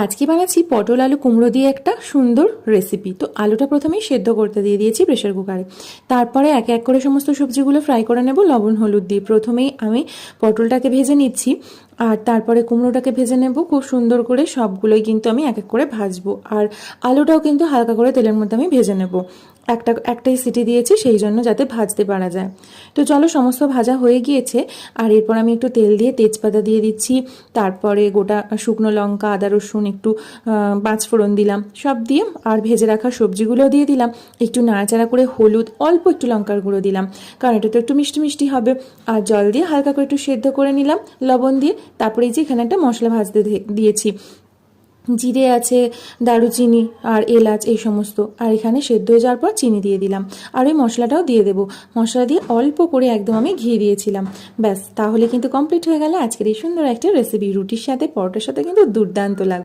আজকে বানাচ্ছি পটল আলু কুমড়ো দিয়ে একটা সুন্দর রেসিপি। তো আলুটা প্রথমেই সেদ্ধ করতে দিয়ে দিয়েছি প্রেশার কুকারে। তারপরে এক এক করে সমস্ত সবজিগুলো ফ্রাই করে নেব লবণ হলুদ দিয়ে। প্রথমেই আমি পটলটাকে ভেজে নিচ্ছি, আর তারপরে কুমড়োটাকে ভেজে নেব খুব সুন্দর করে। সবগুলোই কিন্তু আমি এক এক করে ভাজবো, আর আলুটাও কিন্তু হালকা করে তেলের মধ্যে আমি ভেজে নেব। একটাই সিটি দিয়েছি সেই জন্য, যাতে ভাজতে পারা যায়। তো চলো, সমস্ত ভাজা হয়ে গিয়েছে। আর এরপর আমি একটু তেল দিয়ে তেজপাতা দিয়ে দিচ্ছি, তারপরে গোটা শুকনো লঙ্কা, আদা রসুন, একটু পাঁচফোড়ন দিলাম, সব দিয়ে আর ভেজে রাখা সবজিগুলো দিয়ে দিলাম। একটু নাড়াচাড়া করে হলুদ, অল্প একটু লঙ্কার গুঁড়ো দিলাম, কারণ এটা তো একটু মিষ্টি মিষ্টি হবে। আর জল দিয়ে হালকা করে একটু সেদ্ধ করে নিলাম লবণ দিয়ে। তারপরে এই যে এখানে একটা মশলা ভাজতে দিয়েছি, জিরে আছে, দারুচিনি আর এলাচ, এই সমস্ত। আর এখানে সেদ্ধ হয়ে যাওয়ার পর চিনি দিয়ে দিলাম, আর ওই মশলাটাও দিয়ে দেবো। মশলা দিয়ে অল্প করে একদম আমি ঘি দিয়েছিলাম। ব্যাস, তাহলে কিন্তু কমপ্লিট হয়ে গেল আজকের এই সুন্দর একটা রেসিপি। রুটির সাথে, পরোটার সাথে কিন্তু দুর্দান্ত লাগবে।